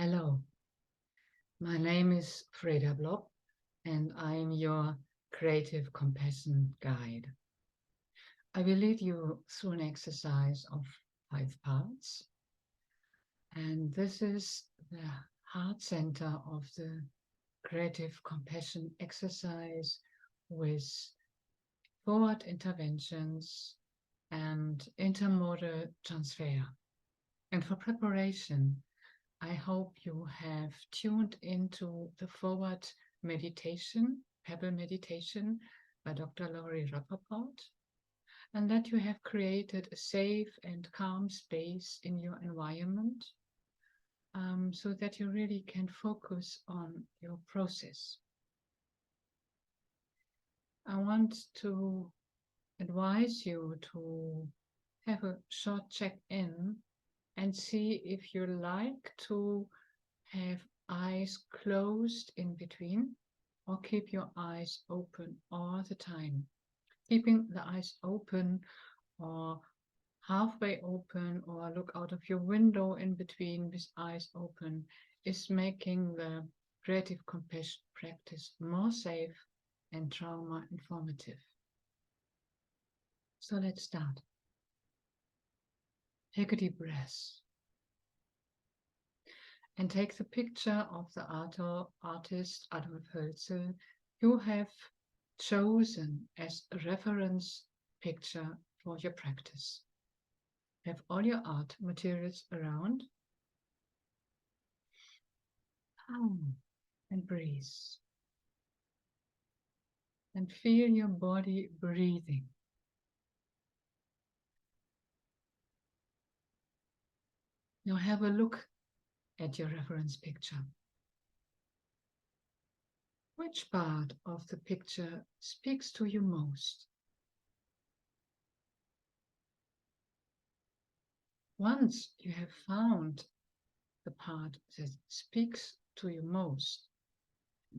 Hello, my name is Freda Blob and I'm your Creative Compassion Guide. I will lead you through an exercise of 5 parts, and this is the heart center of the Creative Compassion exercise with FOAT interventions and intermodal transfer. And for preparation, I hope you have tuned into the forward meditation, pebble meditation by Dr. Laury Rappaport, and that you have created a safe and calm space in your environment so that you really can focus on your process. I want to advise you to have a short check-in and see if you like to have eyes closed in between or keep your eyes open all the time. Keeping the eyes open or halfway open or look out of your window in between with eyes open is making the creative compassion practice more safe and trauma informative. So let's start. Take a deep breath. And take the picture of the artist Adolf Hölzel you have chosen as a reference picture for your practice. Have all your art materials around. And breathe. And feel your body breathing. Now have a look at your reference picture. Which part of the picture speaks to you most? Once you have found the part that speaks to you most,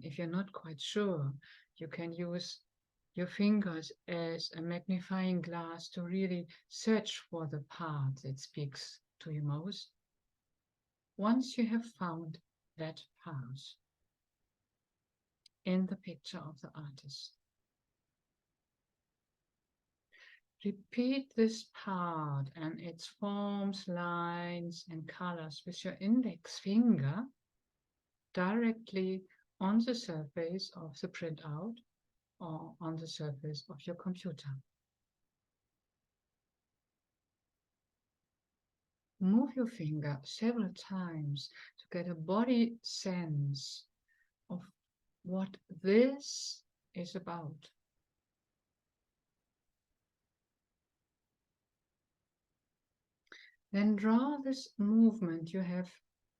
if you're not quite sure, you can use your fingers as a magnifying glass to really search for the part that speaks to you most. Once you have found that part in the picture of the artist, repeat this part and its forms, lines, and colors with your index finger directly on the surface of the printout or on the surface of your computer. Move your finger several times to get a body sense of what this is about. Then draw this movement you have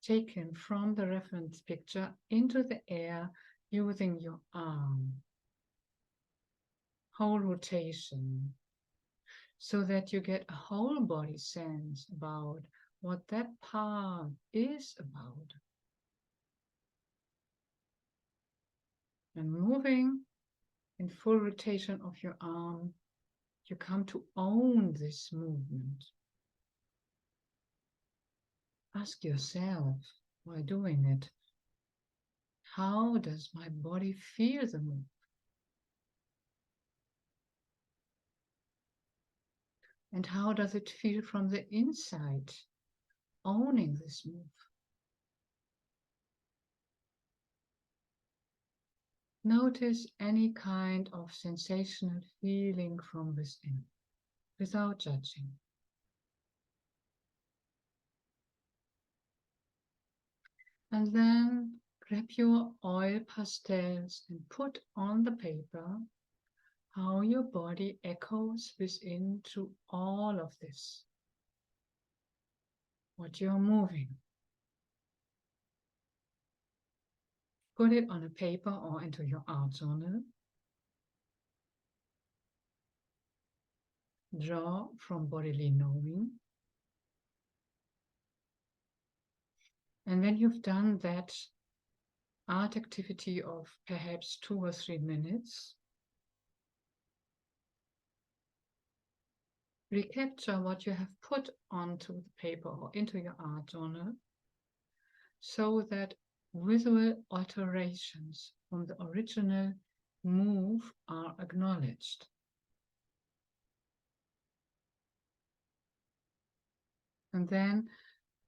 taken from the reference picture into the air using your arm. Whole rotation, so that you get a whole body sense about what that part is about. And moving in full rotation of your arm, you come to own this movement. Ask yourself, while doing it, how does my body feel the move? And how does it feel from the inside, owning this move? Notice any kind of sensational feeling from within, without judging. And then grab your oil pastels and put on the paper how your body echoes within to all of this. What you're moving. Put it on a paper or into your art journal. Draw from bodily knowing. And when you've done that art activity of perhaps 2 or 3 minutes, recapture what you have put onto the paper or into your art journal so that visual alterations from the original move are acknowledged. And then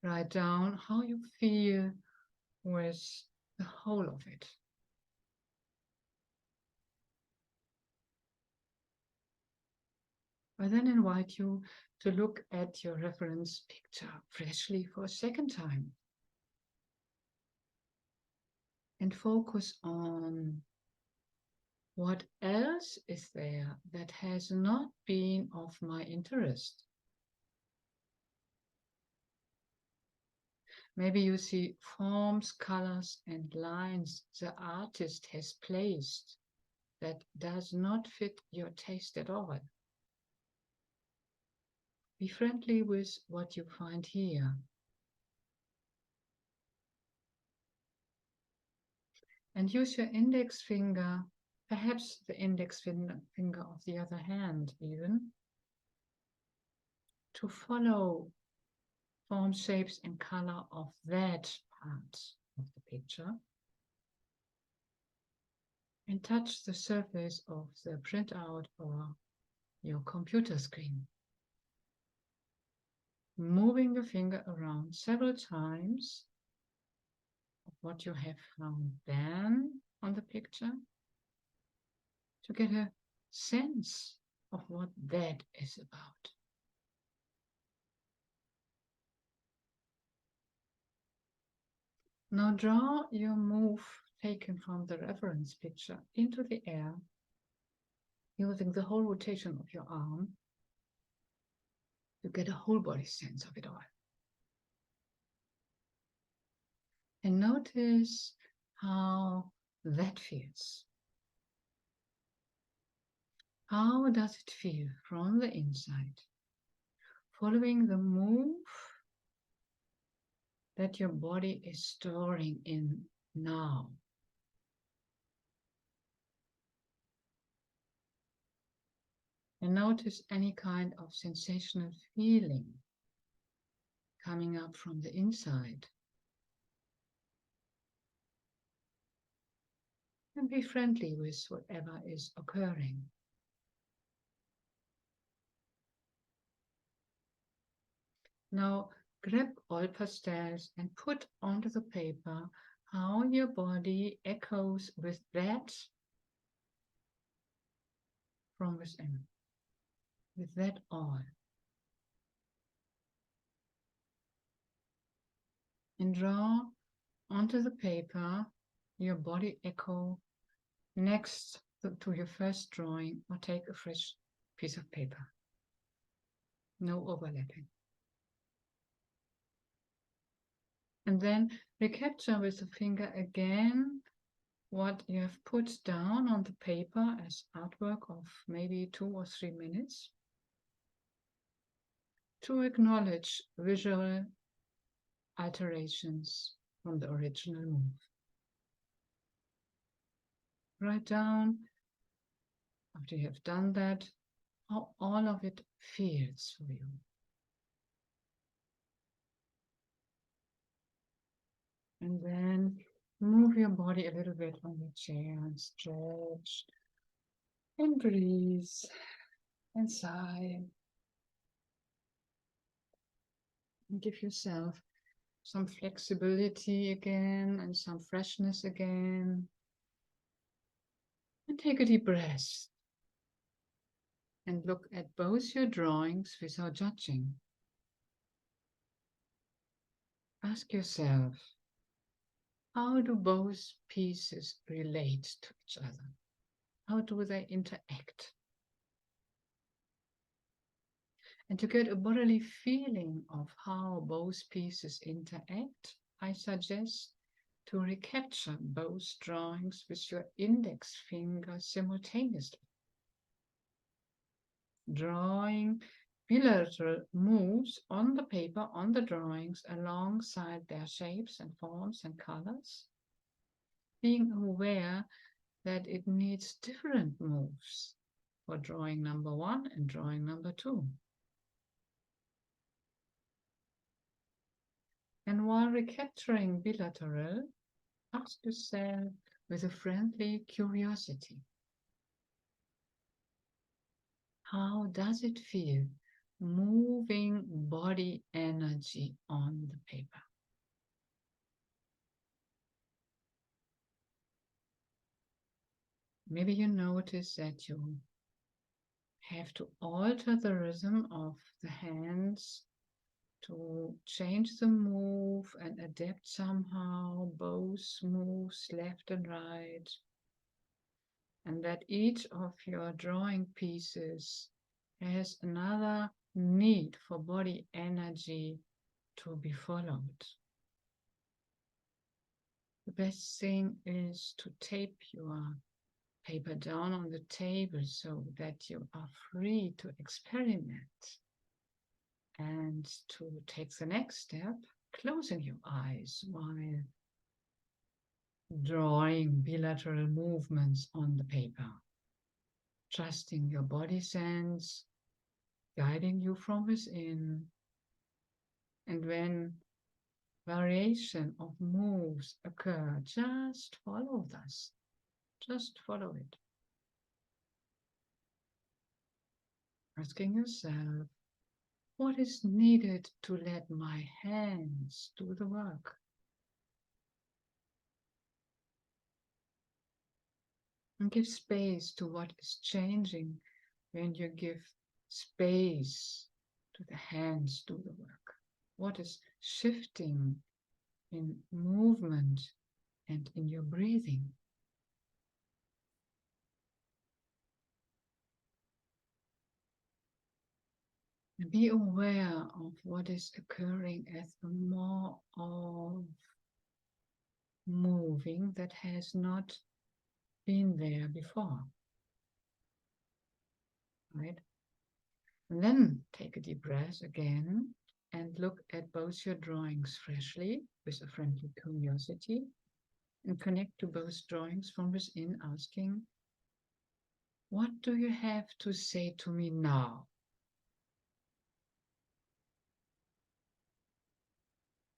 write down how you feel with the whole of it. I then invite you to look at your reference picture freshly for a second time and focus on what else is there that has not been of my interest. Maybe you see forms, colors, and lines the artist has placed that does not fit your taste at all. Be friendly with what you find here. And use your index finger, perhaps the index finger of the other hand even, to follow form, shapes, and color of that part of the picture. And touch the surface of the printout or your computer screen. Moving your finger around several times of what you have found then on the picture to get a sense of what that is about. Now draw your move taken from the reference picture into the air using the whole rotation of your arm to get a whole body sense of it all. And notice how that feels. How does it feel from the inside? Following the move that your body is storing in now. And notice any kind of sensational feeling coming up from the inside. And be friendly with whatever is occurring. Now grab all pastels and put onto the paper how your body echoes with that from within, with that all. And draw onto the paper your body echo next to your first drawing, or take a fresh piece of paper. No overlapping. And then recapture with the finger again what you have put down on the paper as artwork of maybe 2 or 3 minutes to acknowledge visual alterations from the original move. Write down, after you have done that, how all of it feels for you. And then move your body a little bit on the chair and stretch and breathe and sigh. And give yourself some flexibility again and some freshness again. And take a deep breath. And look at both your drawings without judging. Ask yourself, how do both pieces relate to each other? How do they interact? And to get a bodily feeling of how both pieces interact, I suggest to recapture both drawings with your index finger simultaneously. Drawing bilateral moves on the paper, on the drawings, alongside their shapes and forms and colors, being aware that it needs different moves for drawing number 1 and drawing number 2. And while recapturing bilateral, ask yourself with a friendly curiosity, how does it feel moving body energy on the paper? Maybe you notice that you have to alter the rhythm of the hands to change the move and adapt somehow both moves left and right, and that each of your drawing pieces has another need for body energy to be followed. The best thing is to tape your paper down on the table so that you are free to experiment and to take the next step, closing your eyes while drawing bilateral movements on the paper, trusting your body sense, guiding you from within. And when variation of moves occur, just follow this. Just follow it. Asking yourself, what is needed to let my hands do the work? And give space to what is changing when you give space to the hands do the work. What is shifting in movement and in your breathing? And be aware of what is occurring as a more of moving that has not been there before. Right? And then take a deep breath again and look at both your drawings freshly with a friendly curiosity and connect to both drawings from within, asking, what do you have to say to me now?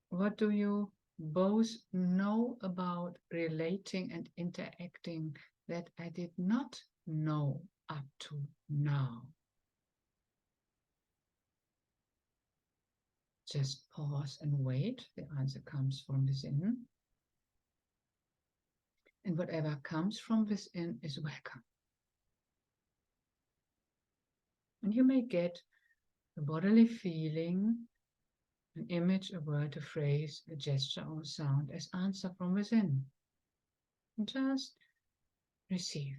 What do you both know about relating and interacting that I did not know up to now? Just pause and wait. The answer comes from within. And whatever comes from within is welcome. And you may get a bodily feeling, an image, a word, a phrase, a gesture, or a sound as answer from within. And just receive.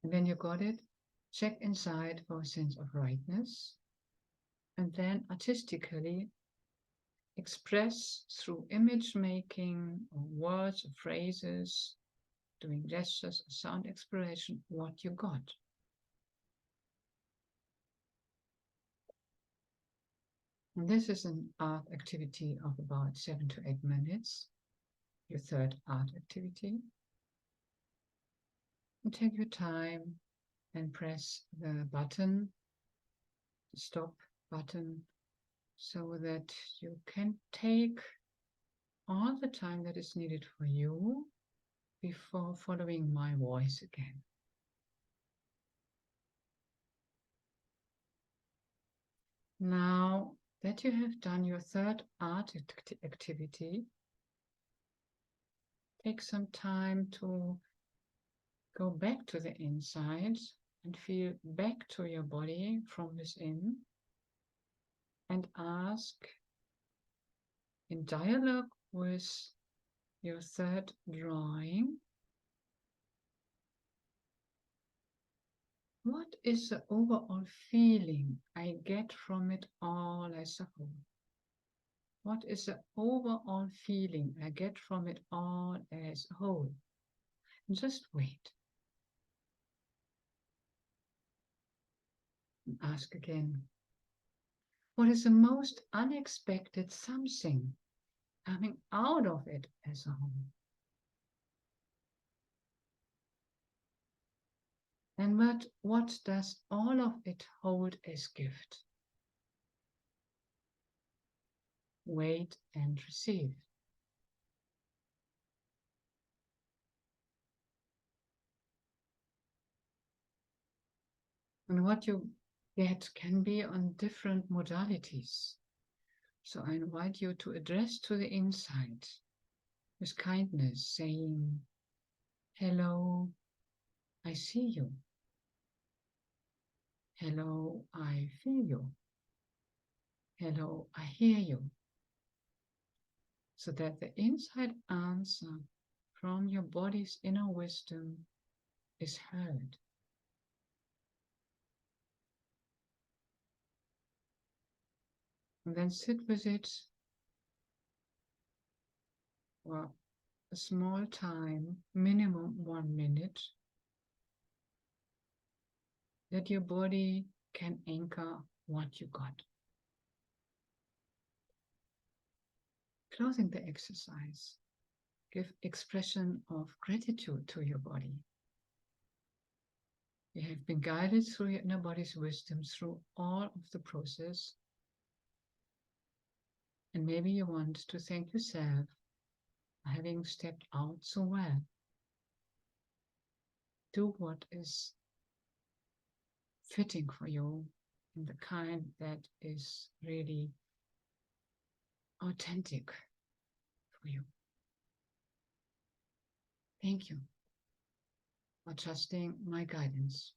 And when you got it, check inside for a sense of rightness, and then artistically express through image making or words or phrases, doing gestures or sound exploration, what you got. And this is an art activity of about 7 to 8 minutes, your third art activity. And take your time and press the button, the stop button, so that you can take all the time that is needed for you before following my voice again. Now that you have done your third art activity, take some time to go back to the inside and feel back to your body from within, and ask in dialogue with your third drawing, what is the overall feeling I get from it all as a whole? What is the overall feeling I get from it all as a whole? And just wait. And ask again, what is the most unexpected something coming out of it as a whole? And what does all of it hold as gift? Wait and receive. And what you get can be on different modalities. So I invite you to address to the inside with kindness, saying, hello, I see you. Hello, I feel you. Hello, I hear you. So that the inside answer from your body's inner wisdom is heard. And then sit with it for a small time, minimum 1 minute, that your body can anchor what you got. Closing the exercise, give expression of gratitude to your body. You have been guided through your inner body's wisdom through all of the process. And maybe you want to thank yourself for having stepped out so well. Do what is fitting for you and the kind that is really authentic for you. Thank you for trusting my guidance.